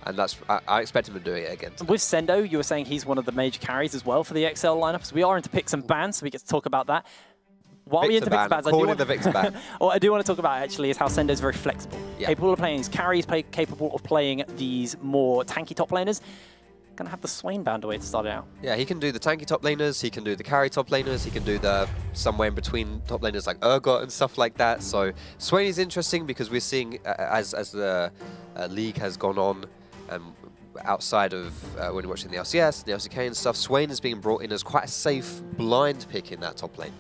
And that's I expect him to do it again. With Sendo, you were saying he's one of the major carries as well for the exceL lineup. So we are into picks and bans, so we get to talk about that. While we're into picks and bans, what I do want to talk about actually is how Sendo is very flexible. Yeah. Capable of playing these carries, capable of playing these more tanky top laners. Gonna have the Swain band away to start it out. Yeah, he can do the tanky top laners, he can do the carry top laners, he can do the somewhere in between top laners like Urgot and stuff like that. So Swain is interesting because we're seeing as the league has gone on, outside of when you're watching the LCS, the LCK and stuff, Swain is being brought in as quite a safe blind pick in that top lane.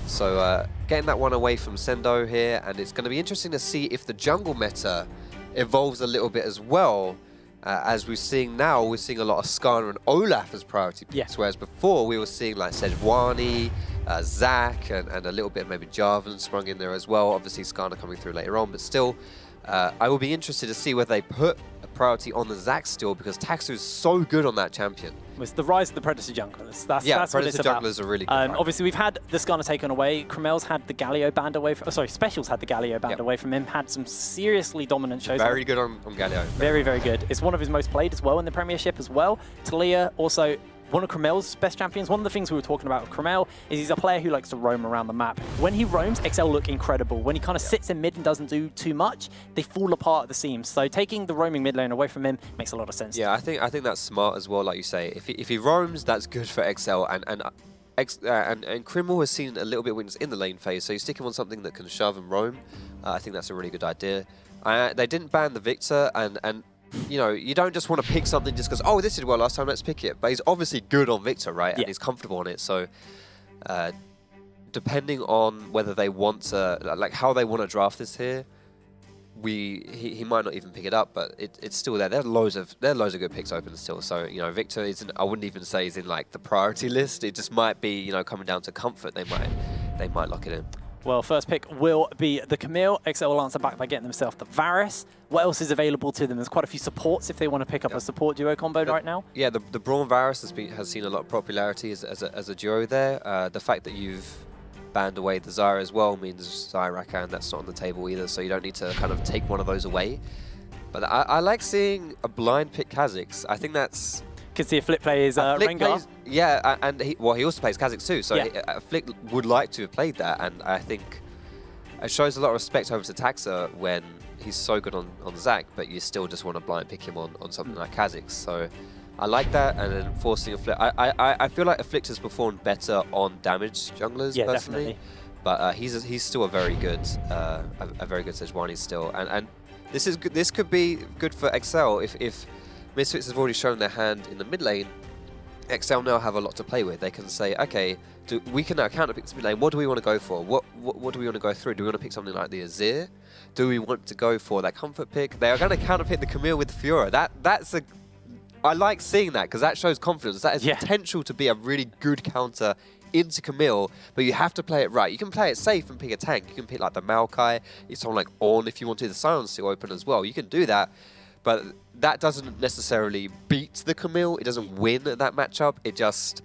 So getting that one away from Sendo here, and it's going to be interesting to see if the jungle meta evolves a little bit as well. As we're seeing now, we're seeing a lot of Skarner and Olaf as priority picks, whereas before we were seeing like Sejuani, Zac, and a little bit of maybe Jarvan sprung in there as well. Obviously Skarner coming through later on, but still, I will be interested to see whether they put a priority on the Zac still, because Taxu is so good on that champion. It's the rise of the Predator junglers. That's Predator what it's about. junglers are really good. Obviously, we've had the Skarner taken away. Kremel's had the Galio band away. Specials had the Galio band away from him. Had some seriously dominant shows. Very good on Galio. Very, very good. It's one of his most played as well in the Premiership as well. Talia also one of Kremel's best champions. One of the things we were talking about with Kremel is he's a player who likes to roam around the map. When he roams, exceL look incredible. When he kind of sits in mid and doesn't do too much, they fall apart at the seams. So taking the roaming mid lane away from him makes a lot of sense. Yeah, I think that's smart as well. Like you say, if he roams, that's good for exceL. And Kremel has seen a little bit of weakness in the lane phase, so you stick him on something that can shove and roam. I think that's a really good idea. They didn't ban the Victor, and you know, you don't just want to pick something just because, oh, this did well last time, let's pick it. But he's obviously good on Victor, right? And he's comfortable on it. So depending on whether they want to, like how they want to draft this here, he might not even pick it up, but it's still there. There are loads of good picks open still. So, you know, Victor isn't, I wouldn't even say he's in like the priority list. It just might be, you know, coming down to comfort. They might lock it in. Well, first pick will be the exceL. exceL will answer back by getting themselves the Varus. What else is available to them? There's quite a few supports if they want to pick up a support duo combo right now. Yeah, the Braun Varus has seen a lot of popularity as a duo there. The fact that you've banned away the Zyra as well means Zyrakan, that's not on the table either, so you don't need to kind of take one of those away. But I like seeing a blind pick Kha'Zix. I think that's... Could see a Flick plays Rengar. Yeah, and he also plays Kha'Zix too, so Flick would like to have played that, and I think it shows a lot of respect over to Taxa when he's so good on Zac, but you still just want to blind pick him on something like Kha'Zix. So I like that, and then forcing a Flick. I feel like Afflict has performed better on damaged junglers personally, definitely. But he's still a very good Sejuani still, and this could be good for exceL if Misfits have already shown their hand in the mid lane. exceL now have a lot to play with. They can say, okay, we can now counter pick this mid lane. What do we want to go for? What do we want to go through? Do we want to pick something like the Azir? Do we want to go for that comfort pick? They are going to counter pick the Camille with the Fiora. I like seeing that because that shows confidence. That is potential to be a really good counter into Camille, but you have to play it right. You can play it safe and pick a tank. You can pick like the Maokai. It's someone like Ornn if you want to. The Silence to open as well. You can do that. But that doesn't necessarily beat the Camille. It doesn't win that matchup. It just,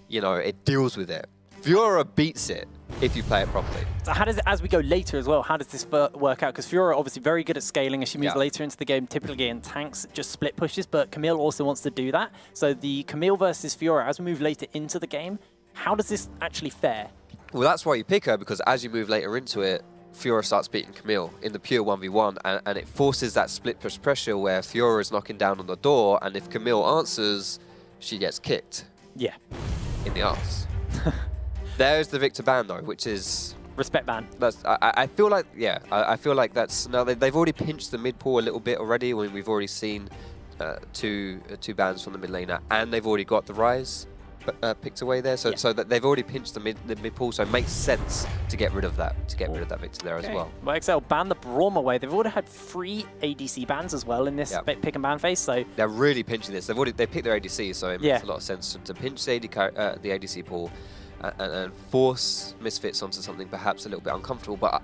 you know, it deals with it. Fiora beats it if you play it properly. So how does it, as we go later as well, how does this work out? Because Fiora obviously very good at scaling as she moves later into the game, typically in tanks, just split pushes, but Camille also wants to do that. So the Camille versus Fiora, as we move later into the game, how does this actually fare? Well, that's why you pick her, because as you move later into it, Fiora starts beating Camille in the pure 1v1, and it forces that split push pressure where Fiora is knocking down on the door, and if Camille answers, she gets kicked. Yeah. In the arse. There's the Victor ban though, which is... Respect ban. That's, I feel like, I feel like that's... Now, they've already pinched the mid pool a little bit already, when we've already seen two bans from the mid laner, and they've already got the Rise picked away there, so that they've already pinched the mid pool, so it makes sense to get rid of that, Victor there as well. Well, exceL ban the Braum away. They've already had 3 ADC bans as well in this pick and ban phase, so they're really pinching this. They picked their ADC, so it makes a lot of sense to pinch the ADC pool and force Misfits onto something perhaps a little bit uncomfortable. But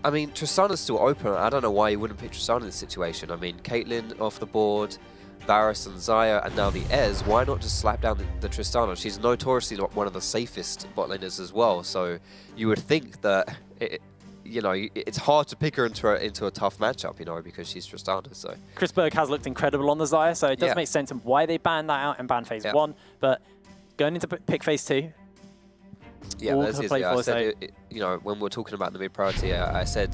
I mean, Tristana's still open. I don't know why you wouldn't pick Tristana in this situation. I mean, Caitlyn off the board, Varus and Xayah, and now the Ez. Why not just slap down the Tristana? She's notoriously not one of the safest bot laners as well, so you would think that you know, it's hard to pick her into a tough matchup, you know, because she's Tristana. So Chris Berg has looked incredible on the Xayah, so it does make sense of why they banned that out and banned phase 1. But going into pick phase 2, yeah, I said you know, when we're talking about the mid priority, I said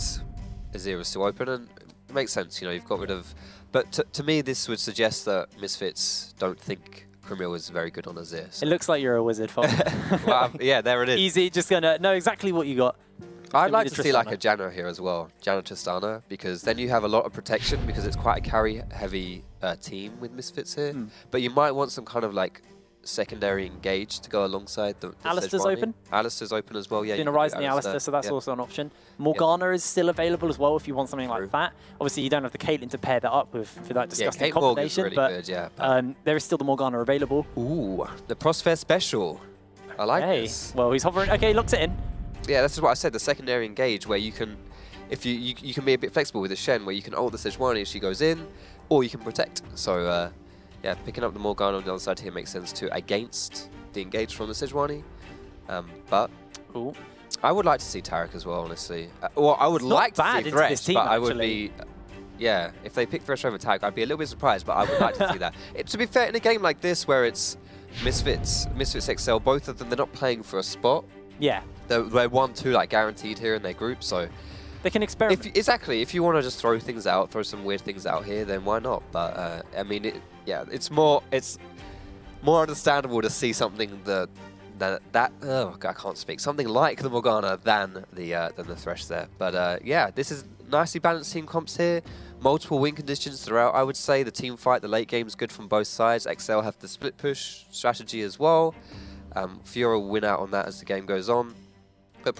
Azir was still open, and it makes sense. You know, you've got rid of. But to me, this would suggest that Misfits don't think Camille is very good on Azir. So. It looks like you're a wizard, Fox. Well, yeah, there it is. Easy, just gonna know exactly what you got. I'd like to see like a Janna here as well, Janna Tristana, because then you have a lot of protection because it's quite a carry-heavy team with Misfits here. But you might want some kind of like secondary engage to go alongside the Alistair's open. Alistair's open as well, yeah. You're going to rise in the Alistair, so that's also an option. Morgana is still available as well if you want something like that. Obviously, you don't have the Caitlyn to pair that up with for that disgusting combination, really but good, there is still the Morgana available. Ooh, the Prosper special. I like this. Well, he's hovering. Okay, locks it in. Yeah, this is what I said, the secondary engage, where you can, if you can be a bit flexible with the Shen, where you can ult the Sejuani if she goes in, or you can protect. So, yeah, picking up the Morgana on the other side here makes sense too, against the engage from the Sejuani. But I would like to see Taric as well, honestly. Well, I would like to see Thresh, but I would be, yeah, if they pick Thresh over Taric, I'd be a little bit surprised, but I would like to see that. To be fair, in a game like this, where it's Misfits, exceL, both of them, they're not playing for a spot. Yeah. They're 1-2 like guaranteed here in their group, so they can experiment. Exactly. If you want to just throw things out, throw some weird things out here, then why not? But I mean, it's more understandable to see something that oh God, I can't speak. Something like the Morgana than the Thresh there. But yeah, this is nicely balanced team comps here. Multiple win conditions throughout. I would say the team fight, the late game is good from both sides. exceL have the split push strategy as well. Fiora will win out on that as the game goes on. But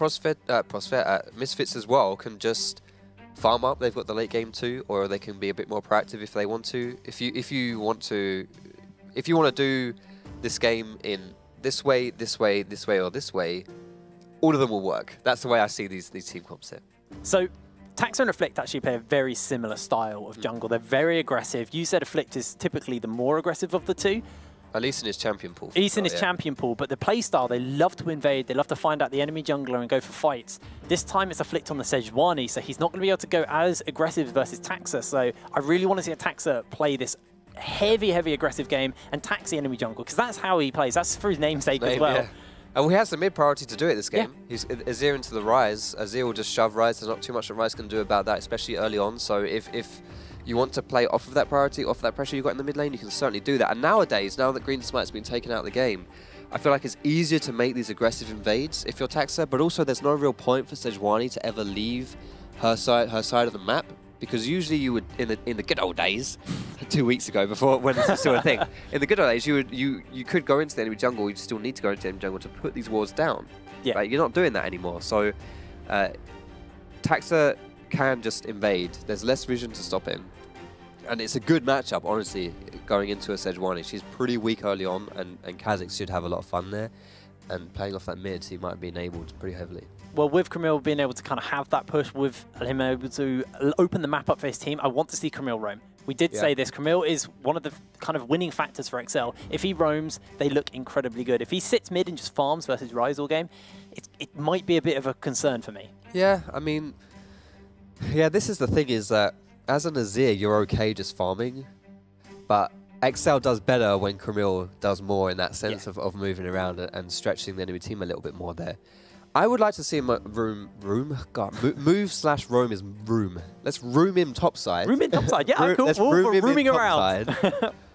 Misfits as well can just farm up. They've got the late game too, or they can be a bit more proactive if they want to. If you want to do this game in this way, or this way, all of them will work. That's the way I see these team comps here. So Taxa and Afflict actually play a very similar style of jungle. They're very aggressive. You said Afflict is typically the more aggressive of the two. At least in his champion pool. At least in his champion pool, but the playstyle, they love to invade, they love to find out the enemy jungler and go for fights. This time it's Afflict on the Sejuani, so he's not going to be able to go as aggressive versus Taxa, so I really want to see a Taxa play this heavy aggressive game and tax the enemy jungle, because that's how he plays. That's for his namesake as well. Yeah. And he has the mid priority to do it this game. He's Azir into the Rise. Azir will just shove Rise. There's not too much that Rise can do about that, especially early on. So if you want to play off of that priority, off that pressure you got in the mid lane, you can certainly do that. And nowadays, now that Green Smite's been taken out of the game, I feel like it's easier to make these aggressive invades if you're Taxa, but also there's no real point for Sejuani to ever leave her side of the map, because usually you would, in the good old days, 2 weeks ago, before when this was still a thing, in the good old days you could go into the enemy jungle, you still need to go into the enemy jungle to put these wards down. Yeah. Right? You're not doing that anymore. So Taxa can just invade. There's less vision to stop him. And it's a good matchup, honestly, going into a Sejuani. She's pretty weak early on, and Kha'Zix should have a lot of fun there. And playing off that mid, he might be enabled pretty heavily. Well, with Camille being able to kind of have that push, with him able to open the map up for his team, I want to see Camille roam. We did say this. Camille is one of the kind of winning factors for exceL. If he roams, they look incredibly good. If he sits mid and just farms versus Rise all game, it might be a bit of a concern for me. Yeah, I mean, this is the thing, is that as an Azir, you're okay just farming, but exceL does better when Camille does more in that sense of moving around and stretching the enemy team a little bit more there. I would like to see him move/roam is room. Let's room him topside. Room in topside, yeah, cool. Let's rooming around.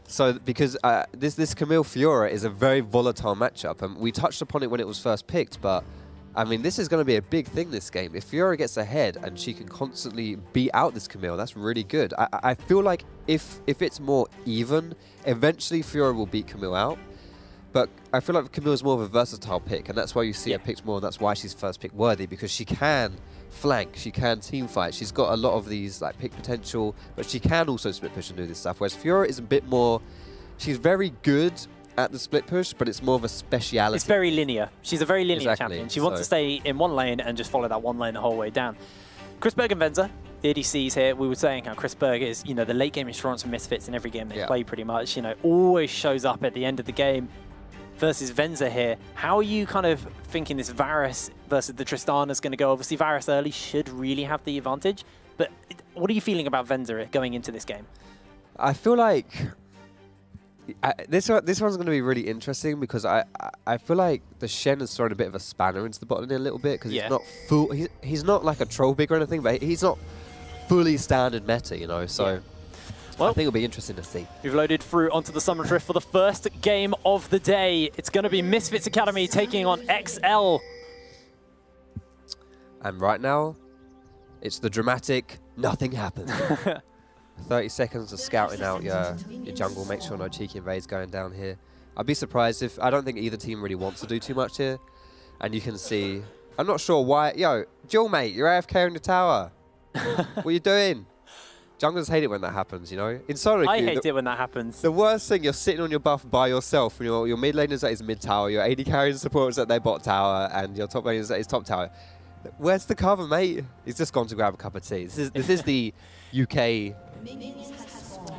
So, because this Camille Fiora is a very volatile matchup, and we touched upon it when it was first picked, but I mean, this is going to be a big thing this game. If Fiora gets ahead and she can constantly beat out this Camille, that's really good. I feel like if it's more even, eventually Fiora will beat Camille out. But I feel like Camille is more of a versatile pick, and that's why you see her picked more, and that's why she's first pick worthy, because she can flank, she can team fight, she's got a lot of these like pick potential, but she can also split push and do this stuff, whereas Fiora is a bit more, she's very good at the split push, but it's more of a speciality. It's very linear. She's a very linear champion. She wants to stay in one lane and just follow that one lane the whole way down. Chris Berg and Venza, the ADCs here, we were saying how Chris Berg is, the late game insurance for Misfits in every game they play pretty much, always shows up at the end of the game. versus Venza here. How are you kind of thinking this Varus versus the Tristana is going to go? Obviously, Varus early should really have the advantage, but what are you feeling about Venza going into this game? I feel like this one's going to be really interesting because I feel like the Shen has thrown a bit of a spanner into the bottom a little bit because he's not full. He's not like a troll big or anything, but he's not fully standard meta, you know. So well, I think it'll be interesting to see. We've loaded through onto the Summoner Rift for the first game of the day. It's going to be Misfits Academy taking on exceL. And right now, it's the dramatic nothing happened. 30 seconds of scouting out your jungle. Make sure no cheeky invades going down here. I'd be surprised if... I don't think either team really wants to do too much here. And you can see... I'm not sure why... Yo, Jill, mate, you're AFK on the tower. What are you doing? Junglers hate it when that happens, you know? In solo I hate it when that happens. The worst thing, you're sitting on your buff by yourself, and your mid laner's at his mid tower, your AD carry and support's at their bot tower, and your top laner's at his top tower. Where's the cover, mate? He's just gone to grab a cup of tea. This is the UK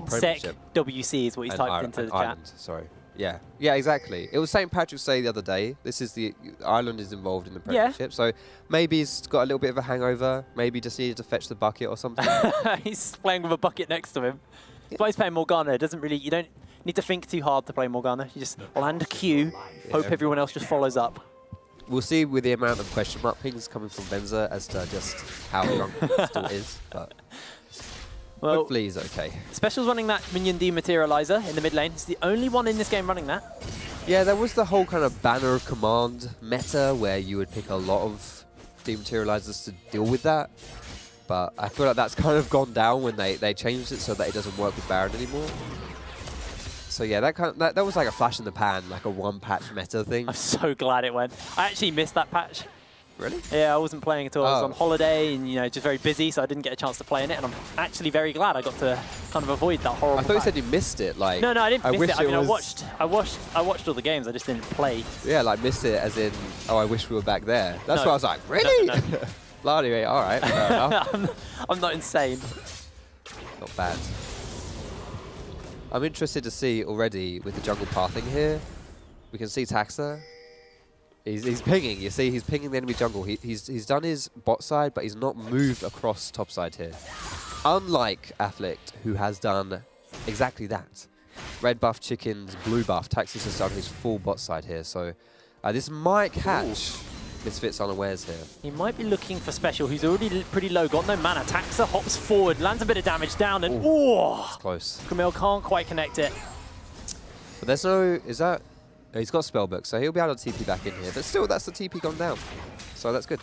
Premiership. WC is what he's typed into the Ireland, chat. Sorry. Yeah. Yeah, exactly. It was St. Patrick's Day the other day. This is Ireland is involved in the Premiership, so maybe he's got a little bit of a hangover. Maybe just needed to fetch the bucket or something. He's playing with a bucket next to him. That's why he's playing Morgana. It doesn't really, you don't need to think too hard to play Morgana. You just land a Q, hope everyone else just follows up. We'll see with the amount of question mark pings coming from Venza as to just how drunk he still is, but well, hopefully he's okay. Special's running that minion dematerializer in the mid lane. It's the only one in this game running that. Yeah, there was the whole kind of banner of command meta where you would pick a lot of dematerializers to deal with that, but I feel like that's kind of gone down when they changed it so that it doesn't work with Baron anymore. So yeah, that was like a flash in the pan, like a one-patch meta thing. I'm so glad it went. I actually missed that patch. Really? Yeah, I wasn't playing at all. I was on holiday and, you know, just very busy, so I didn't get a chance to play in it. And I'm actually very glad I got to kind of avoid that horrible. I thought you said you missed it. Like no, I didn't miss it. I mean, I watched all the games. I just didn't play. Yeah, like missed it as in, oh, I wish we were back there. That's why I was like, really? No. Bloody mate, all right, fair enough. I'm not insane. Not bad. I'm interested to see already with the jungle pathing here. We can see Taxa. He's pinging. You see, he's pinging the enemy jungle. He's done his bot side, but he's not moved across top side here. Unlike Afflict, who has done exactly that. Red buff, chickens, blue buff. Taxis has done his full bot side here. So this might catch Misfits unawares here. He might be looking for Special, who's already pretty low, got no mana. Taxa hops forward, lands a bit of damage down, and it's close. Camille can't quite connect it. But there's no, he's got Spellbook, so he'll be able to TP back in here. But still, that's the TP gone down. So that's good.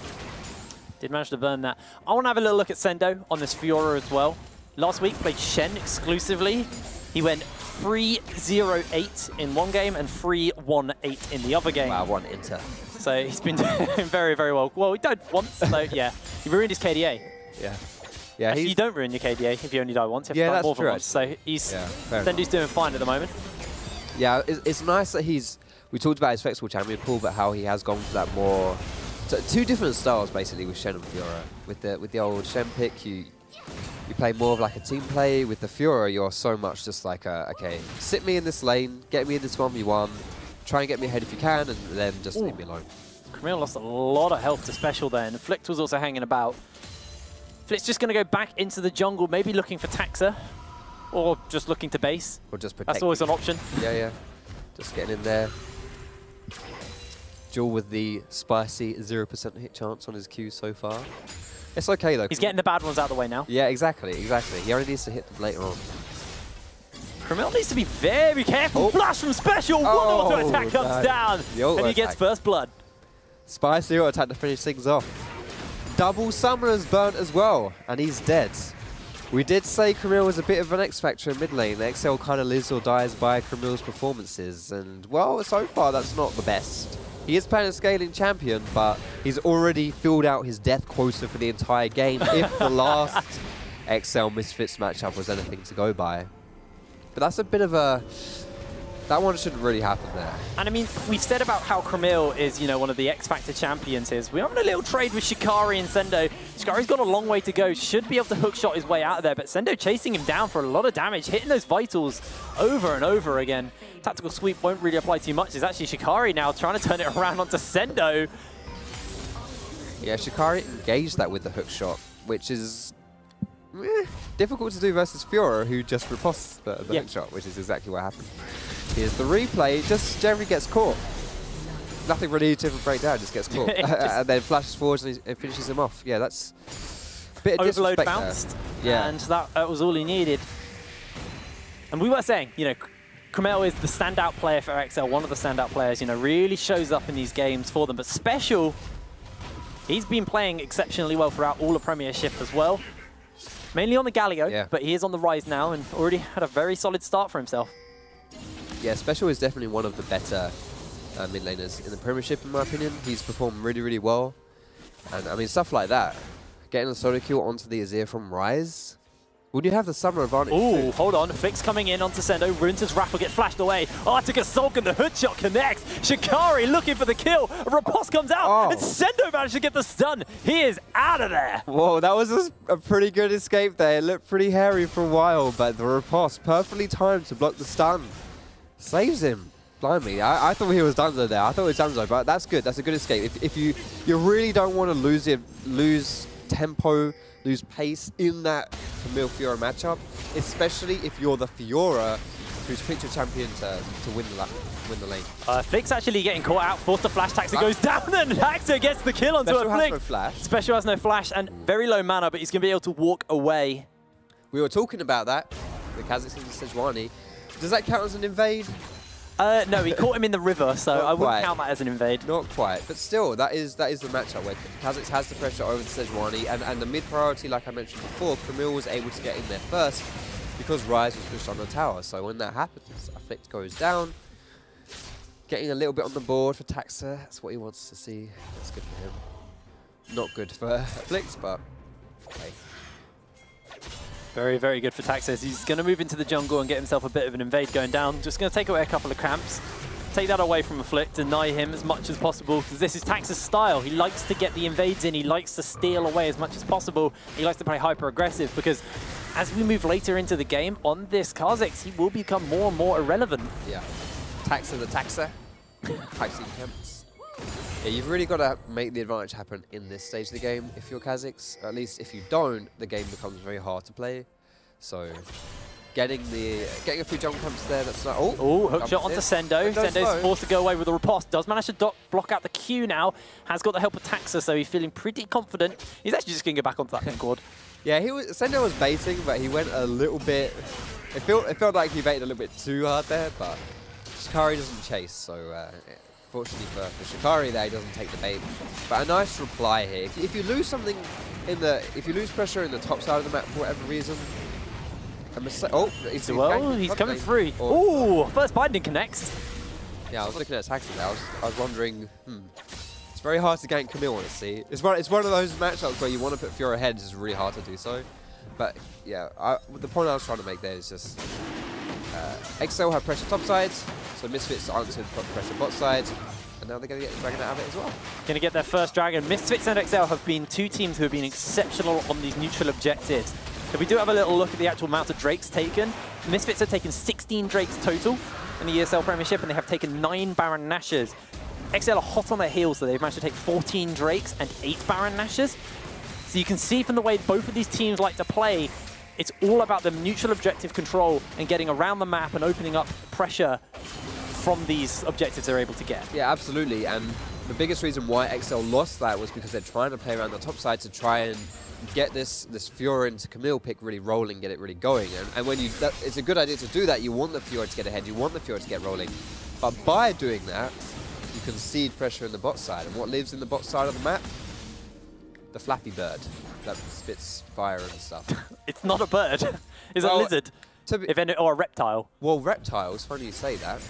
Did manage to burn that. I want to have a little look at Sendo on this Fiora as well. Last week, played Shen exclusively. He went 3-0-8 in one game and 3-1-8 in the other game. Wow, one inter. So he's been doing very, very well. Well, he died once, so yeah. He ruined his KDA. Yeah. Yeah. Actually, you don't ruin your KDA if you only die once. You have to die more than once. So Sendu's doing fine at the moment. Yeah, it's nice that we talked about his flexible champion pool, but how he has gone for that more... So two different styles, basically, with Shen and Fiora. With the old Shen pick, you play more of like a team play. With the Fiora, you're so much just like, okay, sit me in this lane, get me in this 1v1, try and get me ahead if you can, and then just leave me alone. Camille lost a lot of health to Special there, and Flict was also hanging about. Flict's just going to go back into the jungle, maybe looking for Taxa, or just looking to base. Or just protect. That's always an option. Yeah. Just getting in there. Jewel with the spicy 0% hit chance on his Q so far. It's okay though. He's getting the bad ones out of the way now. Yeah, exactly. He only needs to hit them later on. Camille needs to be very careful. Flash from Special. One auto attack comes down. And he gets first blood. Spicy auto attack to finish things off. Double summoners burnt as well, and he's dead. We did say Camille was a bit of an X-factor in mid lane. The exceL kind of lives or dies by Camille's performances, and well, so far that's not the best. He is playing a scaling champion, but he's already filled out his death quota for the entire game if the last exceL Misfits matchup was anything to go by. But that's a bit of a... That one shouldn't really happen there. And I mean, we've said about how Camille is, you know, one of the X-Factor champions here. We're having a little trade with Shikari and Sendo. Shikari's got a long way to go, should be able to hookshot his way out of there, but Sendo chasing him down for a lot of damage, hitting those vitals over and over again. tactical sweep won't really apply too much. It's actually Shikari now trying to turn it around onto Sendo. Yeah, Shikari engaged that with the hook shot, which is difficult to do versus Fiora, who just riposts the hook shot, which is exactly what happened. Here's the replay, just generally gets caught. Nothing really to break down, just gets caught. And then flashes forwards and it finishes him off. Yeah, that's a bit of Overload disrespect bounced, there. Yeah. and that was all he needed. And we were saying, you know, exceL is the standout player for exceL, one of the standout players, you know, really shows up in these games for them. But Special, he's been playing exceptionally well throughout all the Premiership as well. Mainly on the Galio, but he is on the rise now and already had a very solid start for himself. Yeah, Special is definitely one of the better mid laners in the Premiership, in my opinion. He's performed really, really well. And I mean, stuff like that. Getting a solo kill onto the Azir from Rise. Would you have the summer advantage? Ooh, hold on. Fix coming in onto Sendo. Ruin's Wrath will get flashed away. Arctic Assault and the hood shot connects. Shikari looking for the kill. A riposte comes out and Sendo managed to get the stun. He is out of there. Whoa, that was a pretty good escape there. It looked pretty hairy for a while, but the riposte perfectly timed to block the stun. Saves him. Blimey, I thought he was Dunzo there. I thought it was Dunzo, but that's good. That's a good escape. If you really don't want to lose tempo, lose pace in that Camille Fiora matchup, especially if you're the Fiora who's picked your champion to win the lane. Fix actually getting caught out, forced to flash. Taxa goes down and Taxa gets the kill onto Special a flick. has no flash. Special has no flash and very low mana, but he's going to be able to walk away. We were talking about that, the Kazakhstan and Sejuani. Does that count as an invade? No, he caught him in the river, so I wouldn't count that as an invade. Not quite, but still, that is the matchup where Kazakhs has the pressure over the Sejuani, and the mid priority, like I mentioned before, Camille was able to get in there first because Rise was pushed on the tower. So when that happens, Afflict goes down, getting a little bit on the board for Taxa. That's what he wants to see. That's good for him. Not good for Afflict, but okay. Very, very good for Taxis. He's going to move into the jungle and get himself a bit of an invade going down. Just going to take away a couple of camps. Take that away from Afflict, deny him as much as possible, because this is Taxis' style. He likes to get the invades in. He likes to steal away as much as possible. He likes to play hyper-aggressive, because as we move later into the game, on this Kha'Zix, he will become more and more irrelevant. Yeah. Taxa the Taxa. Taxi camps. Yeah, you've really got to make the advantage happen in this stage of the game if you're Kazakhs. At least if you don't, the game becomes very hard to play. So getting a few jump camps there, that's not... Oh, hook shot onto Sendo. Sendo's forced to go away with a riposte. Does manage to block out the Q now. Has got the help of Taxa, so he's feeling pretty confident. He's actually just going to go back onto that chord. Yeah, Sendo was baiting, but he went a little bit... It felt like he baited a little bit too hard there, but Shikari doesn't chase, so... Fortunately for Shikari there, he doesn't take the bait. But a nice reply here. If you lose something if you lose pressure in the top side of the map for whatever reason, he's coming free. Ooh, first binding connects. Yeah, I was looking at Taxi there. I was wondering, it's very hard to gank Camille, honestly. It's one of those matchups where you want to put Fiora ahead, it's really hard to do so. But yeah, the point I was trying to make there is just exceL had pressure top sides, so Misfits answered pressure bot side, and now they're going to get the dragon out of it as well. Going to get their first dragon. Misfits and exceL have been two teams who have been exceptional on these neutral objectives. If we do have a little look at the actual amount of Drakes taken, Misfits have taken 16 Drakes total in the ESL Premiership, and they have taken 9 Baron Nashers. exceL are hot on their heels, so they've managed to take 14 Drakes and 8 Baron Nashers. So you can see from the way both of these teams like to play, it's all about the mutual objective control and getting around the map and opening up pressure from these objectives they're able to get. Yeah, absolutely. And the biggest reason why exceL lost that was because they're trying to play around the top side to try and get this Fiora into Camille pick really rolling, get it really going. And when it's a good idea to do that. You want the Fiora to get ahead, you want the Fiora to get rolling. But by doing that, you concede pressure in the bot side. And what lives in the bot side of the map? The Flappy Bird that spits fire and stuff. It's not a bird. It's a lizard. Or a reptile. Well, reptiles, funny you say that.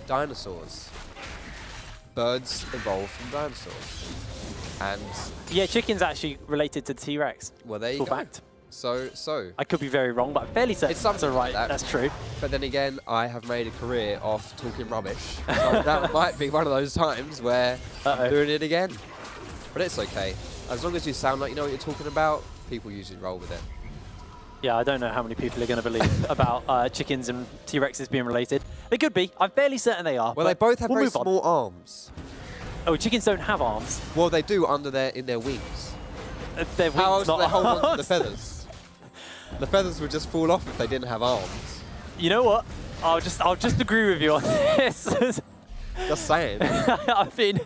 Dinosaurs. Birds evolved from dinosaurs. And yeah, chicken's actually related to T-Rex. Well, there you go. Fact. So I could be very wrong, but I'm fairly certain it's something right. Like that. That's true. But then again, I have made a career off talking rubbish. So that might be one of those times where I'm doing it again. But it's okay. As long as you sound like you know what you're talking about, people usually roll with it. Yeah, I don't know how many people are going to believe about chickens and T-Rexes being related. They could be. I'm fairly certain they are. Well, they both have very small arms. Oh, chickens don't have arms. Well, they do in their wings. Their wings, how else do they hold on to the arms? feathers? The feathers would just fall off if they didn't have arms. You know what? I'll just agree with you on this. Just saying. I mean,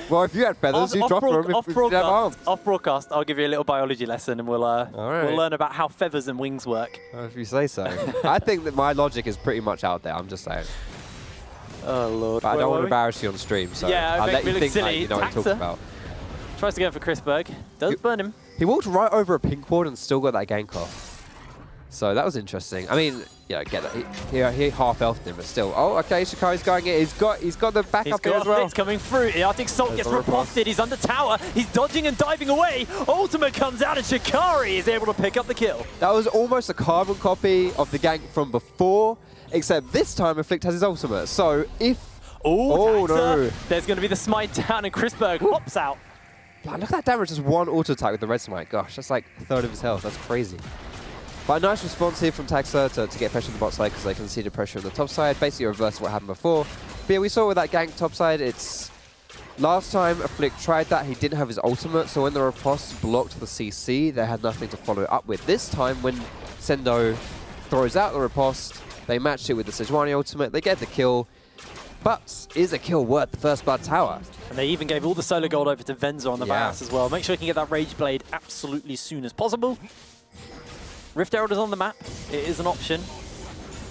well, if you had feathers, you'd drop them if you didn't have arms. Off broadcast, I'll give you a little biology lesson, and we'll learn about how feathers and wings work. Oh, if you say so. I think that my logic is pretty much out there. I'm just saying. Oh lord! But I don't want to embarrass you on stream, so yeah, I'll let you think silly. like you know what I'm talking about. Tries to go for Chrisberg. Does burn him. He walked right over a pink ward and still got that gank off. So that was interesting. I mean, yeah, get that. He half-elfed him, but still. Oh, okay, Shikari's going in. He's got the backup here as well. It's coming through. The Arctic Salt gets riposted. He's under tower. He's dodging and diving away. Ultimate comes out and Shikari is able to pick up the kill. That was almost a carbon copy of the gank from before, except this time Afflict has his ultimate. So if... Oh no. There's going to be the smite down and Chrisberg hops out. Look at that damage, just one auto attack with the red smite. Gosh, that's like a third of his health. That's crazy. But a nice response here from Taxa to get pressure on the bot side because they can see the pressure on the top side. Basically reverse what happened before. But yeah, we saw with that gank top side, it's... Last time Afflict tried that, he didn't have his ultimate, so when the riposte blocked the CC, they had nothing to follow up with. This time, when Sendo throws out the riposte, they matched it with the Sejuani ultimate, they get the kill. But is a kill worth the first blood tower? And they even gave all the solo gold over to Venza on the Varus as well. Make sure you can get that Rage Blade absolutely as soon as possible. Rift Herald is on the map. It is an option.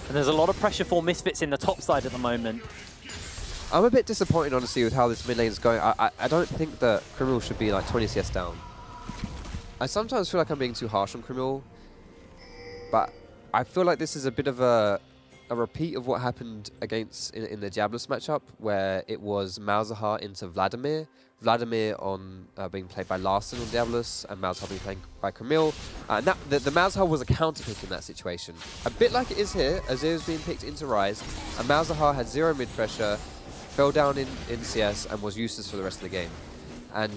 And there's a lot of pressure for Misfits in the top side at the moment. I'm a bit disappointed, honestly, with how this mid lane is going. I don't think that Criminal should be like 20 CS down. I sometimes feel like I'm being too harsh on Criminal, but I feel like this is a bit of a repeat of what happened against in the Diablos matchup, where it was Malzahar into Vladimir. Vladimir on being played by Larson on Diablos, and Malzahar being played by Camille. And the Malzahar was a counter pick in that situation. A bit like it is here, Azir was being picked into Rise, and Malzahar had 0 mid pressure, fell down in CS, and was useless for the rest of the game. And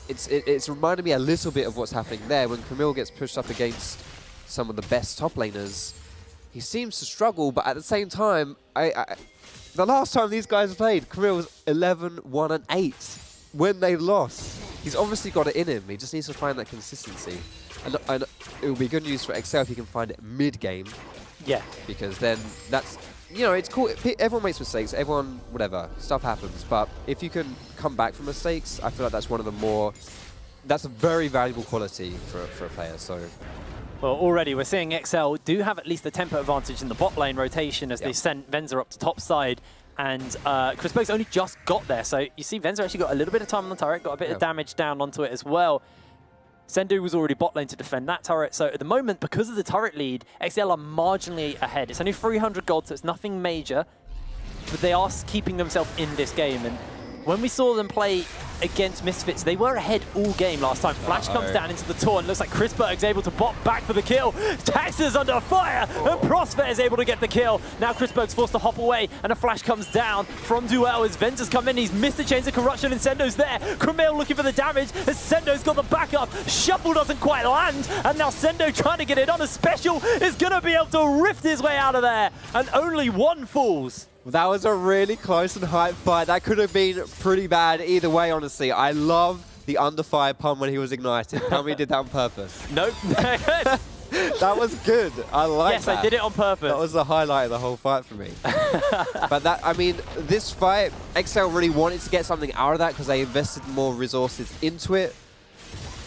it's reminded me a little bit of what's happening there when Camille gets pushed up against some of the best top laners. He seems to struggle, but at the same time, the last time these guys played, Camille was 11, 1, and 8 when they lost. He's obviously got it in him. He just needs to find that consistency. And it will be good news for exceL if he can find it mid-game. Yeah. Because then that's, you know, it's cool. Everyone makes mistakes. Everyone, whatever. Stuff happens. But if you can come back from mistakes, I feel like that's one of the more... That's a very valuable quality for a player. So... Well, already we're seeing exceL do have at least the tempo advantage in the bot lane rotation as they sent Venza up to top side. And Chrisberg's only just got there. So you see Venza actually got a little bit of time on the turret, got a bit of damage down onto it as well. Sendu was already bot lane to defend that turret. So at the moment, because of the turret lead, exceL are marginally ahead. It's only 300 gold, so it's nothing major. But they are keeping themselves in this game. And when we saw them play against Misfits, they were ahead all game last time. Flash comes down into the taunt. Looks like Chrisberg's able to bot back for the kill. Taxa's under fire, and Prosper is able to get the kill. Now Chrisberg's forced to hop away, and a flash comes down from Duel as Venza's come in. He's missed the Chains of Corruption, and Sendo's there. Cromel looking for the damage, as Sendo's got the backup. Shuffle doesn't quite land, and now Sendo trying to get it on. A special is going to be able to rift his way out of there, and only one falls. That was a really close and hype fight. That could have been pretty bad either way, honestly. I love the under fire pun when he was ignited. Tell me he did that on purpose. Nope. That was good. I like that. Yes, I did it on purpose. That was the highlight of the whole fight for me. But that, I mean, this fight, exceL really wanted to get something out of that because they invested more resources into it.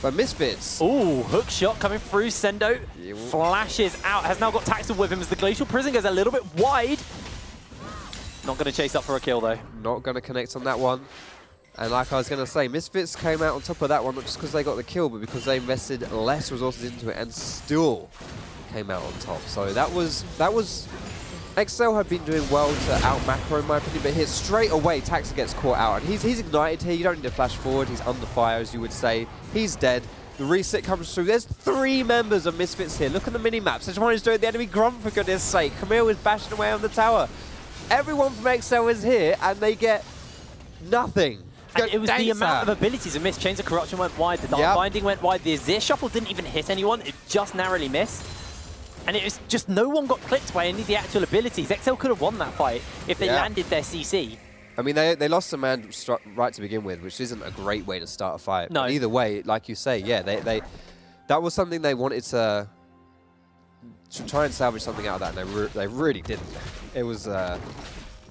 But Misfits. Ooh, hook shot coming through. Sendo flashes out. Has now got Taxel with him as the Glacial Prison goes a little bit wide. Not going to chase up for a kill, though. Not going to connect on that one. And like I was going to say, Misfits came out on top of that one, not just because they got the kill, but because they invested less resources into it and still came out on top. So that was exceL had been doing well to out-macro, in my opinion, but here straight away, Taxa gets caught out. And he's ignited here. You don't need to flash forward. He's under fire, as you would say. He's dead. The reset comes through. There's 3 members of Misfits here. Look at the mini-map. Sejuani is doing the enemy grunt, for goodness sake. Camille is bashing away on the tower. Everyone from exceL is here, and they get nothing. And it was the amount of abilities. The Mist Chains of Corruption went wide, the Dark Binding went wide, the Azir Shuffle didn't even hit anyone, it just narrowly missed. And it was just no one got clipped by any of the actual abilities. exceL could have won that fight if they landed their CC. I mean, they lost a man right to begin with, which isn't a great way to start a fight. No. But either way, like you say, yeah, that was something they wanted to try and salvage something out of that, and they really didn't. It was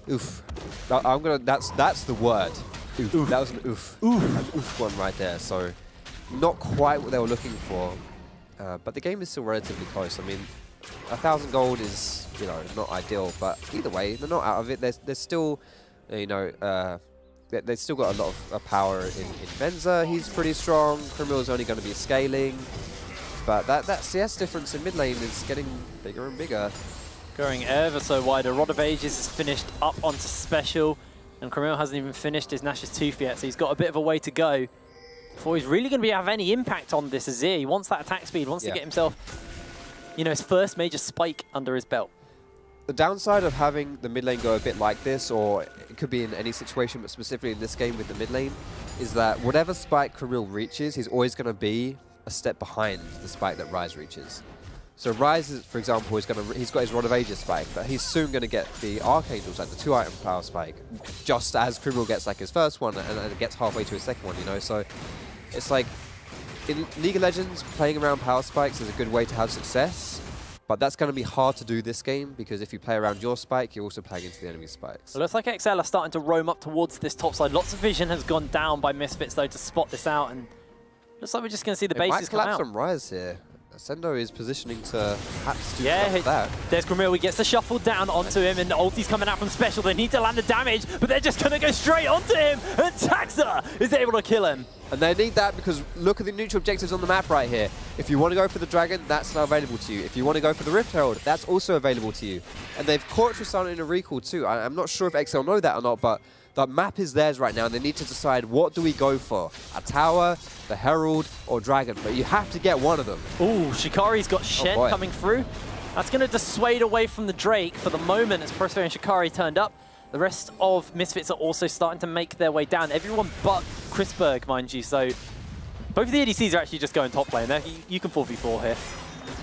oof. That's the word. Oof. Oof. That was an oof. Oof. An oof one right there. So not quite what they were looking for, but the game is still relatively close. I mean, 1,000 gold is, you know, not ideal, but either way, they're not out of it. There's still, you know, they've still got a lot of power in Venza. He's pretty strong. criminal's only going to be scaling, but that CS difference in mid lane is getting bigger and bigger. Going ever so wide. A Rod of Ages is finished up onto special, and criminal hasn't even finished his Nash's Tooth yet, so he's got a bit of a way to go before he's really going to have any impact on this Azir. He wants that attack speed, wants to get himself, you know, his first major spike under his belt. The downside of having the mid lane go a bit like this, or it could be in any situation, but specifically in this game with the mid lane, is that whatever spike Camille reaches, he's always going to be a step behind the spike that Ryze reaches. So Ryze, for example, he's got his Rod of Ages spike, but he's soon going to get the Archangels, like the 2-item power spike, just as Criminal gets like his first one and gets halfway to his second one, you know? So it's like, in League of Legends, playing around power spikes is a good way to have success, but that's going to be hard to do this game, because if you play around your spike, you're also playing into the enemy's spikes. It looks like exceL are starting to roam up towards this top side. Lots of vision has gone down by Misfits, though, to spot this out, and looks like we're just going to see the bases come out. Might collapse on Ryze here. exceL is positioning to perhaps do that. There's Gramil. He gets the shuffle down onto him, and the ulti's coming out from special. They need to land the damage, but they're just going to go straight onto him, and Taxa is able to kill him. And they need that because look at the neutral objectives on the map right here. If you want to go for the Dragon, that's now available to you. If you want to go for the Rift Herald, that's also available to you. And they've caught Tristana in a recall too. I'm not sure if exceL know that or not, but the map is theirs right now, and they need to decide, what do we go for? A tower, the Herald, or Dragon? But you have to get one of them. Ooh, Shikari's got Shen coming through. That's going to dissuade away from the Drake for the moment as Prospero and Shikari turned up. The rest of Misfits are also starting to make their way down. Everyone but Chrisberg, mind you. So both of the ADCs are actually just going top lane there. You can 4v4 here.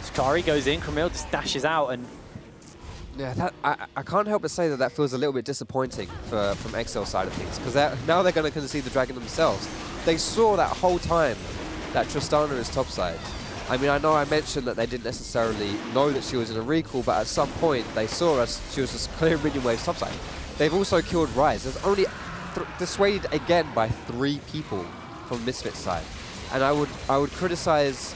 Shikari goes in, Camille just dashes out, and yeah, I can't help but say that feels a little bit disappointing from exceL's side of things, because now they're going to concede the Dragon themselves. They saw that whole time that Tristana is topside. I mean, I know I mentioned that they didn't necessarily know that she was in a recall, but at some point they saw she was just clearing minion waves topside. They've also killed Ryze. There's only dissuaded again by 3 people from Misfits side, and I would criticize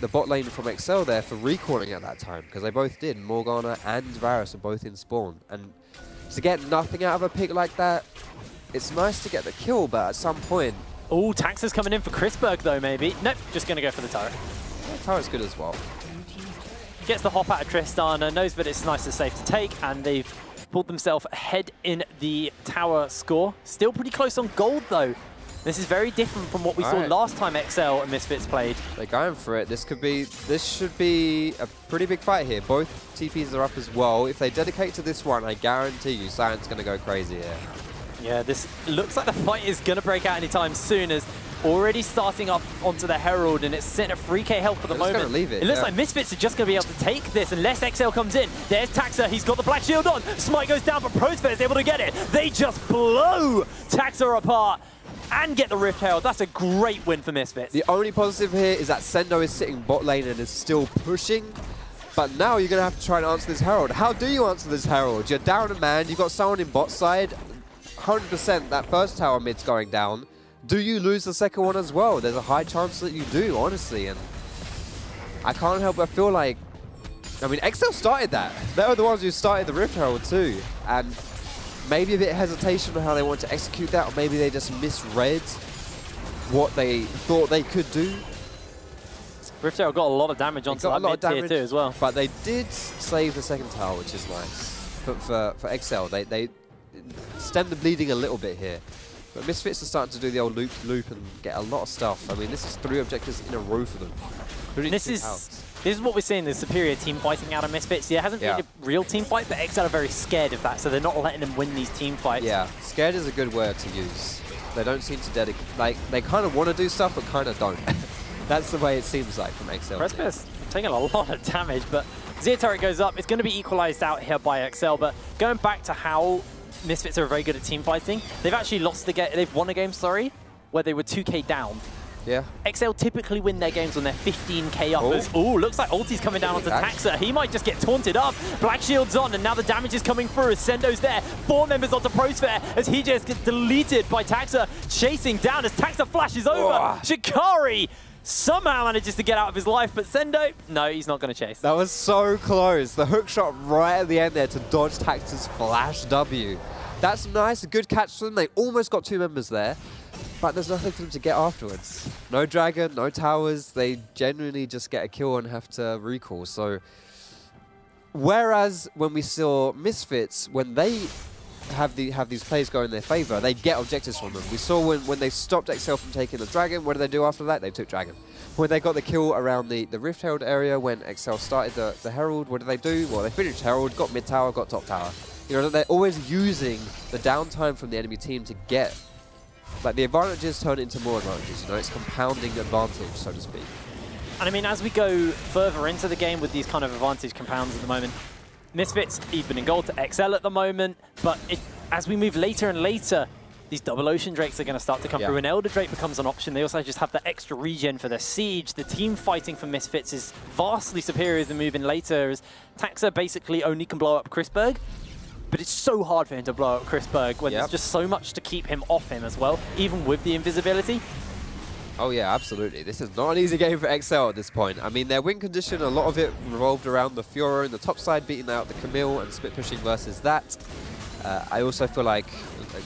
the bot lane from exceL there for recalling at that time, because they both did. Morgana and Varus are both in spawn, and to get nothing out of a pick like that, it's nice to get the kill, but at some point... Oh, Taxa's coming in for Chrisberg though, maybe. Nope, just going to go for the turret. Yeah, turret's good as well. Gets the hop out of Tristana, knows that it's nice and safe to take, and they've pulled themselves ahead in the tower score. Still pretty close on gold though. This is very different from what we saw last time exceL and Misfits played. They're going for it. This should be a pretty big fight here. Both TPs are up as well. If they dedicate to this one, I guarantee you Science going to go crazy here. Yeah, this looks like the fight is going to break out anytime soon, as already starting up onto the Herald, and it's sitting at 3k health for the moment. Gonna leave it. It looks like Misfits are just going to be able to take this unless exceL comes in. There's Taxa, he's got the black shield on. Smite goes down, but Prospero is able to get it. They just blow Taxa apart and get the Rift Herald. That's a great win for Misfits. The only positive here is that Sendo is sitting bot lane and is still pushing. But now you're going to have to try and answer this Herald. How do you answer this Herald? You're down a man, you've got someone in bot side. 100% that first tower mid's going down. Do you lose the second one as well? There's a high chance that you do, honestly. And I can't help but feel like, I mean, exceL started that. They were the ones who started the Rift Herald too. And maybe a bit of hesitation on how they want to execute that, or maybe they just misread what they thought they could do. Rift Herald got a lot of damage onto that mid tier too as well. But they did save the second tower, which is nice. For exceL, they stemmed the bleeding a little bit here. But Misfits are starting to do the old loop and get a lot of stuff. I mean, this is 3 objectives in a row for them. This is what we're seeing, the superior team fighting out of Misfits. There hasn't been a real team fight, but exceL are very scared of that, so they're not letting them win these team fights. Yeah, scared is a good word to use. They don't seem to dedicate. Like, they kind of want to do stuff, but kind of don't. That's the way it seems like from exceL. exceL taking a lot of damage, but Zia turret goes up. It's going to be equalized out here by exceL, but going back to how Misfits are very good at team fighting, they've actually lost the game. They've won a game, sorry, where they were 2k down. Yeah. exceL typically win their games when they're 15k uppers. Oh, looks like ulti's coming down onto taxel. He might just get taunted up. Black shield's on, and now the damage is coming through as Sendo's there. 4 members onto Prosphere as he just gets deleted by taxel, chasing down as taxel flashes over. Shikari somehow manages to get out of his life, but Sendo, no, he's not going to chase. That was so close. The hook shot right at the end there to dodge Tax's flash W. That's nice, a good catch for them. They almost got 2 members there, but there's nothing for them to get afterwards. No dragon, no towers. They genuinely just get a kill and have to recall. So, whereas when we saw Misfits, when they have these plays go in their favor, they get objectives from them. We saw when they stopped exceL from taking the dragon, what did they do after that? They took dragon. When they got the kill around the Rift Herald area, when exceL started the Herald, what did they do? Well, they finished Herald, got mid tower, got top tower. You know, they're always using the downtime from the enemy team to get, like, the advantages turn into more advantages. You know, it's compounding advantage, so to speak. And I mean, as we go further into the game with these kind of advantage compounds at the moment, Misfits even in gold to exceL at the moment, but as we move later and later, these double Ocean Drakes are going to start to come through, and Elder Drake becomes an option. They also just have the extra regen for the siege. The team fighting for Misfits is vastly superior as they move in later, as Taxa basically only can blow up Chrisberg, but it's so hard for him to blow up Chrisberg when there's just so much to keep him off him as well, even with the invisibility. Oh yeah, absolutely. This is not an easy game for exceL at this point. I mean, their win condition, a lot of it revolved around the Fiora in the top side beating out the Camille and split pushing versus that. I also feel like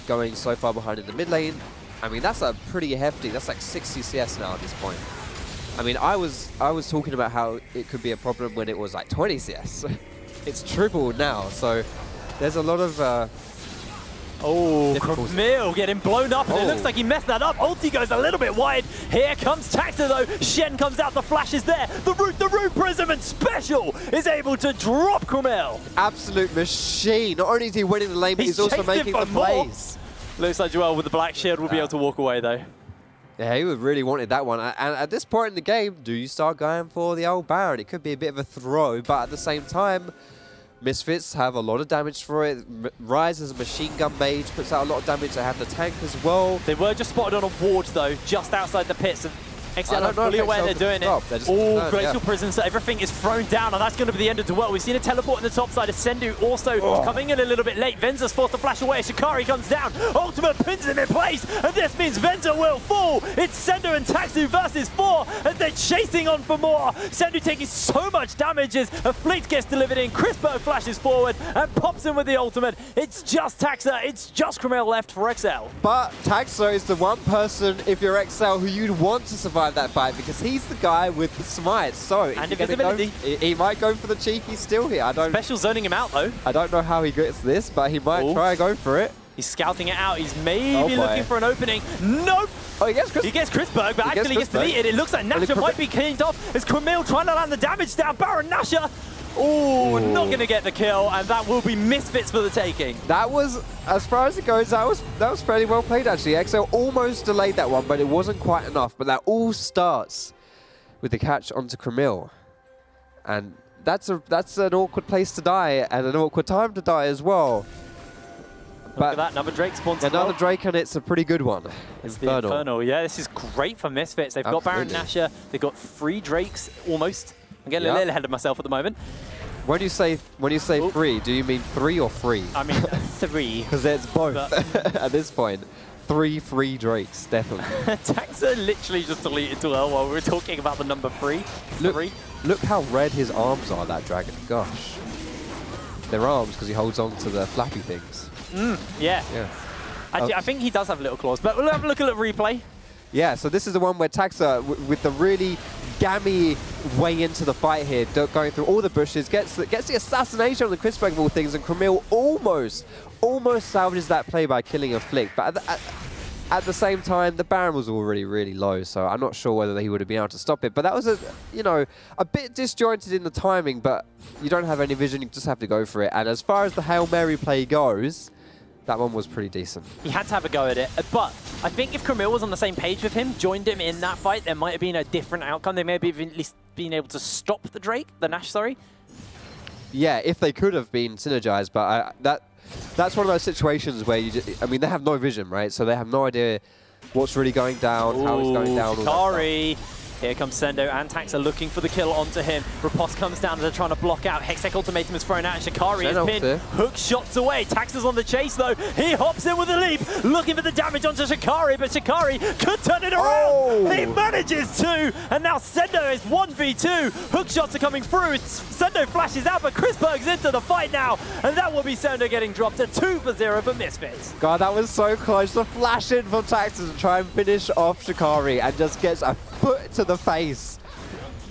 going so far behind in the mid lane, I mean, that's a pretty hefty, that's like 60 CS now at this point. I mean, I was talking about how it could be a problem when it was like 20 CS. It's tripled now, so there's a lot of oh, Camille getting blown up, and it looks like he messed that up. Ulti goes a little bit wide. Here comes Taxa, though. Shen comes out, the flash is there. The root prism, and Special is able to drop Camille. Absolute machine. Not only is he winning the lane, but he's also making the plays. Looks like Joel with the black shield will be able to walk away, though. Yeah, he really wanted that one. And at this point in the game, do you start going for the old Baron? It could be a bit of a throw, but at the same time, Misfits have a lot of damage for it. Rise as a machine gun mage puts out a lot of damage. They have the tank as well. They were just spotted on a ward, though, just outside the pits. And exceL are fully aware they're doing it. Oh, Graceful Prison, so everything is thrown down, and that's going to be the end of the world. We've seen a teleport on the top side of Sendu also coming in a little bit late. Venza's forced to flash away. Shikari comes down. Ultimate pins him in place, and this means Venza will fall. It's Sendu and Taxu versus 4, as they're chasing on for more. Sendu taking so much damage as a fleet gets delivered in. Chrisberg flashes forward and pops in with the ultimate. It's just Taxa, it's just Camille left for exceL. But Taxa is the one person, if you're exceL, who you'd want to survive that fight, because he's the guy with the smite. So and invisibility. He might go for the cheeky steal here. Special zoning him out, though. I don't know how he gets this, but he might try and go for it. He's scouting it out. He's maybe looking for an opening. Nope. Oh, he gets Chrisberg, but actually gets deleted. It looks like Nasha might be cleaned off as Camille trying to land the damage down. Baron Nasha. Oh, not going to get the kill, and that will be Misfits for the taking. That was, as far as it goes, that was fairly well played, actually. exceL almost delayed that one, but it wasn't quite enough. But that all starts with the catch onto Camille. And that's an awkward place to die, and an awkward time to die as well. Look at that, another Drake spawns. Another Drake, and it's a pretty good one. It's the Infernal. Yeah, this is great for Misfits. They've got Baron Nasha. They've got 3 Drakes, almost. I'm getting a little ahead of myself at the moment. When you say 3, do you mean 3 or 3? I mean 3. Because it's both at this point. 3 free Drakes, definitely. Taxa literally just deleted 12 while we were talking about the number 3. Look how red his arms are, that dragon. Gosh. They're arms because he holds on to the flappy things. Yeah. Actually, I think he does have little claws, but we'll have a look at the replay. Yeah, so this is the one where Taxa, with the really gammy way into the fight here, going through all the bushes, gets the assassination on the Chrisberg of all things, and Camille almost salvages that play by killing a flick. But at the same time, the Baron was already really low, so I'm not sure whether he would have been able to stop it. But that was a bit disjointed in the timing, but you don't have any vision, you just have to go for it. And as far as the Hail Mary play goes, That one was pretty decent. He had to have a go at it. But I think if Camille was on the same page with him, joined him in that fight, there might have been a different outcome. They may have at least been able to stop the Drake, the Nash, sorry. Yeah, if they could have been synergized, but that's one of those situations where you just, I mean, they have no vision, right? So they have no idea what's really going down, how it's going down. Shikari. Here comes Sendo and Taxa looking for the kill onto him. Riposte comes down and they're trying to block out. Hextech ultimatum is thrown out and Shikari is pinned. Hook shots away. Taxa's on the chase though. He hops in with a leap, looking for the damage onto Shikari, but Shikari could turn it around. Oh. He manages to, and now Sendo is 1v2. Hook shots are coming through. Sendo flashes out, but Chrisberg's into the fight now, and that will be Sendo getting dropped to 2-0 for Misfits. God, that was so close. The flash in from Taxa to try and finish off Shikari and just gets a foot to the face.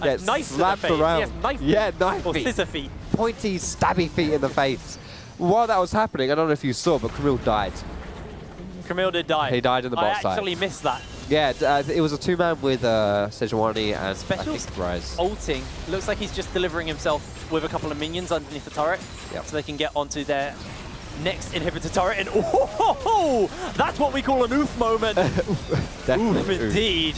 Gets knife slapped to the face. around. Yes, knife yeah, knife or feet. scissor feet. Pointy, stabby feet in the face. While that was happening, I don't know if you saw, but Camille died. Camille did die. He died in the bot side. I actually missed that. Yeah, it was a two-man with Sejuani and Special Rise. Ulting. Looks like he's just delivering himself with a couple of minions underneath the turret. Yep. So they can get onto their next inhibitor turret. And oh, that's what we call an oof moment. Oof indeed.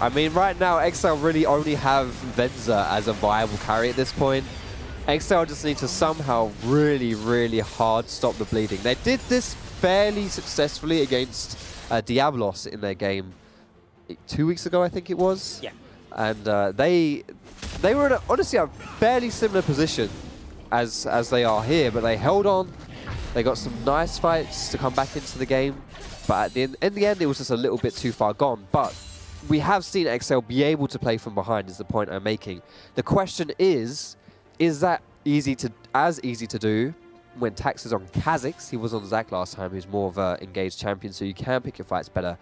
I mean, right now, exceL really only have Venza as a viable carry at this point. exceL just need to somehow really, really hard stop the bleeding. They did this fairly successfully against Diablos in their game 2 weeks ago, I think it was. Yeah. And they were in honestly a fairly similar position as they are here, but they held on. They got some nice fights to come back into the game, but in the end, it was just a little bit too far gone. But we have seen exceL be able to play from behind, is the point I'm making. The question is that as easy to do when Tax is on Kha'Zix? He was on Zac last time, who's more of an engaged champion, so you can pick your fights better.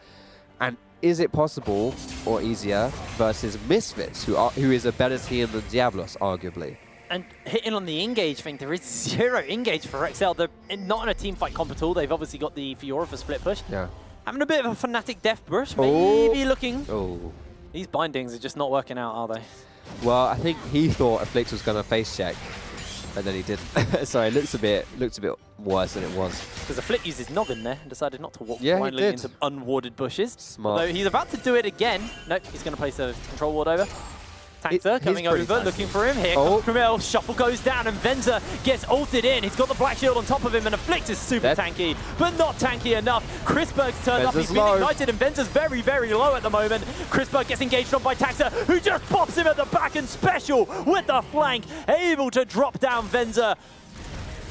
And is it possible or easier versus Misfits, who is a better team than Diablos, arguably? And hitting on the engage thing, there is 0 engage for exceL. They're not in a team fight comp at all. They've obviously got the Fiora for split push. Yeah. Having a bit of a Fnatic death burst, maybe looking. Oh. These bindings are just not working out, are they? Well, I think he thought Afflict was going to face check, and then he didn't. So it looks a bit worse than it was. Because Afflict used his noggin there and decided not to walk blindly into unwarded bushes. Smart. Although he's about to do it again. Nope, he's going to place a control ward over. Taxa coming over, nice. looking for him. Here comes Camille. Shuffle goes down, and Venza gets ulted in. He's got the black shield on top of him, and Afflict is super tanky, but not tanky enough. Chrisberg's turned up. He's been ignited, and Venza's very, very low at the moment. Chrisberg gets engaged on by Taxa, who just pops him at the back, and Special with the flank, able to drop down Venza.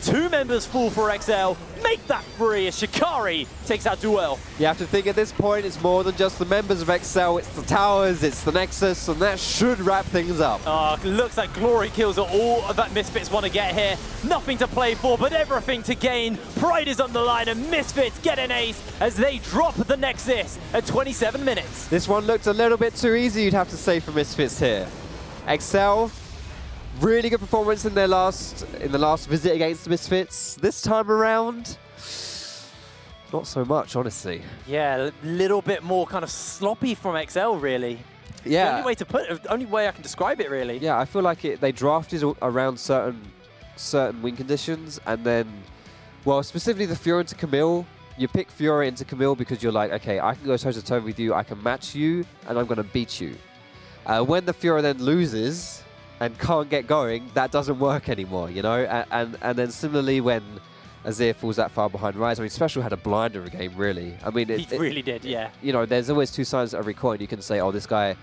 2 members fall for exceL. Make that free as Shikari takes that duel. You have to think at this point it's more than just the members of exceL, it's the towers, it's the Nexus, and that should wrap things up. Looks like glory kills are all that Misfits want to get here. Nothing to play for, but everything to gain. Pride is on the line, and Misfits get an ace as they drop the Nexus at 27 minutes. This one looked a little bit too easy, you'd have to say, for Misfits here. exceL, really good performance in the last visit against the Misfits. This time around, not so much, honestly. Yeah, a little bit more kind of sloppy from exceL, really. Yeah. The only way to put it, only way I can describe it, really. Yeah, I feel like they drafted around certain win conditions, and then, well, specifically the Fiora into Camille. You pick Fiora into Camille because you're like, okay, I can go toe-to-toe with you, I can match you, and I'm going to beat you. When the Fiora then loses and can't get going, that doesn't work anymore, you know? And then similarly when Azir falls that far behind Rise, I mean, Special had a blinder of a game, really. I mean, he really did, yeah. You know, there's always two sides of every coin. You can say, oh, this guy